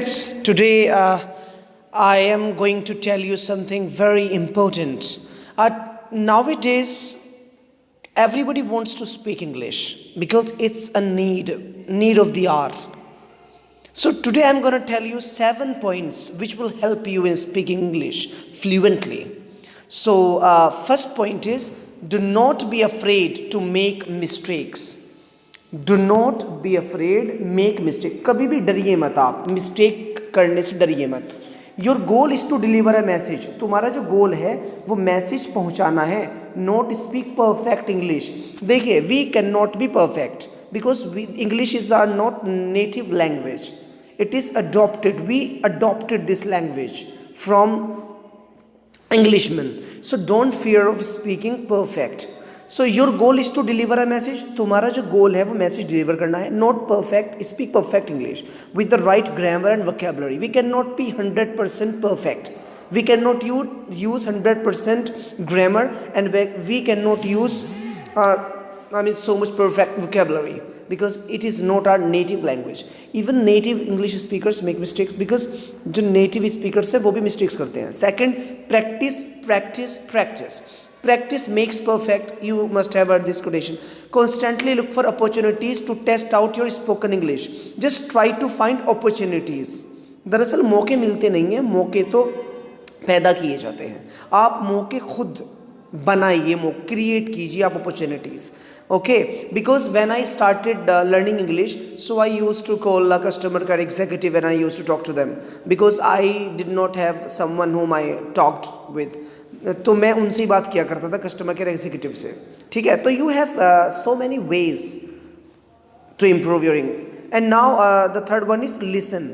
Today, I am going to tell you something very important. Nowadays, everybody wants to speak English because it's a need of the hour. So today, I'm going to tell you 7 points which will help you in speaking English fluently. So, first point is do not be afraid to make mistakes. Do not be afraid make mistake. कभी भी डरिए मत, आप mistake करने से डरिए मत. Your goal is to deliver a message. तुम्हारा जो गोल है वो मैसेज पहुंचाना है, नॉट स्पीक परफेक्ट इंग्लिश. देखिए, we can not be perfect because English is our not native language. It is adopted. We adopted this language from Englishman. So don't fear of speaking perfect. So your goal is to deliver a message. तुम्हारा जो goal है वो message deliver करना है. Not perfect, speak perfect English with the right grammar and vocabulary. We can not be 100% perfect. We cannot use 100% grammar and we cannot use so much perfect vocabulary because it is not our native language. Even native English speakers make mistakes because जो native speakers है वो भी mistakes करते हैं. Second, practice. Practice makes perfect. You must have heard this quotation. Constantly look for opportunities to test out your spoken English. Just try to find opportunities. दरअसल मौके मिलते नहीं हैं, मौके तो पैदा किए जाते हैं. आप मौके खुद बनाइए, क्रिएट कीजिए आप opportunities. Okay, because when I started learning English, so I used to call a customer care executive and I used to talk to them because I did not have someone whom I talked with. तो मैं उनसे ही बात किया करता था, customer care executive से. ठीक है, तो you have so many ways to improve your English. And now the third one is listen.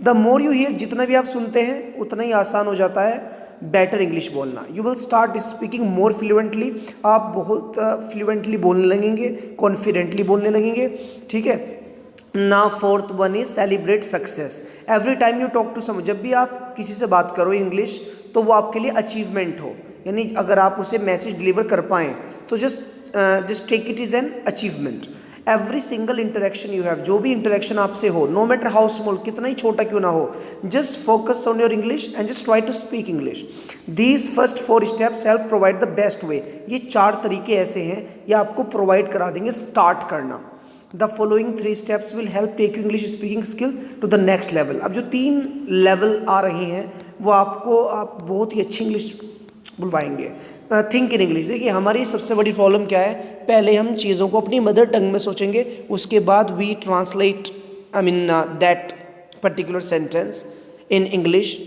The more you hear, जितना भी आप सुनते हैं उतना ही आसान हो जाता है बेटर इंग्लिश बोलना. You will start speaking more fluently. आप बहुत फ्लुएंटली बोलने लगेंगे, कॉन्फिडेंटली बोलने लगेंगे. ठीक है. ना fourth one is celebrate success. Every time you talk to some, जब भी आप किसी से बात करो इंग्लिश तो वो आपके लिए अचीवमेंट हो. यानी अगर आप उसे मैसेज डिलीवर कर पाएँ तो just take it is an achievement. Every single interaction you have, जो भी इंटरेक्शन आपसे हो, नो मैटर हाउ स्मॉल, कितना ही छोटा क्यों ना हो, just focus on your English and just try to speak English. These first 4 steps help provide the best way. ये 4 तरीके ऐसे हैं, ये आपको प्रोवाइड करा देंगे स्टार्ट करना. The following 3 steps will help take you English speaking skill to the next level. अब जो 3 लेवल आ रहे हैं वो आपको आप बहुत ही अच्छी इंग्लिश बुलवाएंगे. Think in English. देखिए, हमारी सबसे बड़ी प्रॉब्लम क्या है, पहले हम चीज़ों को अपनी मदर टंग में सोचेंगे, उसके बाद we translate that particular sentence in English,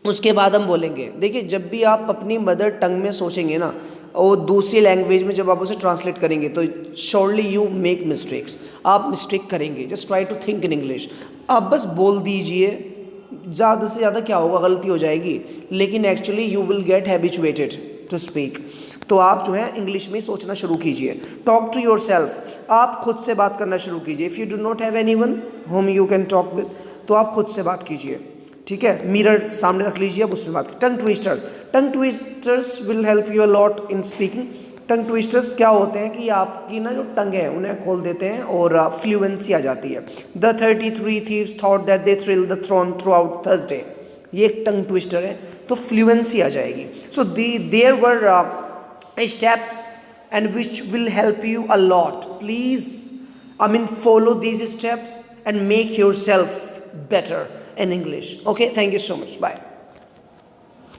उसके बाद हम बोलेंगे. देखिए, जब भी आप अपनी मदर टंग में सोचेंगे ना और दूसरी लैंग्वेज में जब आप उसे ट्रांसलेट करेंगे तो श्योरली यू मेक मिस्टेक्स. आप मिस्टेक करेंगे. Just try to think in English. आप बस बोल दीजिए, ज़्यादा से ज़्यादा क्या होगा, गलती हो जाएगी, लेकिन actually you will get habituated to speak. तो आप जो है इंग्लिश में सोचना शुरू कीजिए. Talk to your self. आप खुद से बात करना शुरू कीजिए. If you do not have any one whom you can talk with, तो आप खुद से बात कीजिए. ठीक है, मिरर सामने रख लीजिए, अब उसमें बात. टंग twisters will help you a lot in speaking. Tongue twisters क्या होते हैं कि आपकी ना जो टंग है उन्हें खोल देते हैं और फ्लुएंसी आ जाती है. The 33 thieves thought that they thrilled the throne throughout Thursday. ये एक टंग ट्विस्टर है, तो फ्लुएंसी आ जाएगी. So there were steps and which will help you a lot. Please follow these steps and make your self better in English. Okay, thank you so much. Bye.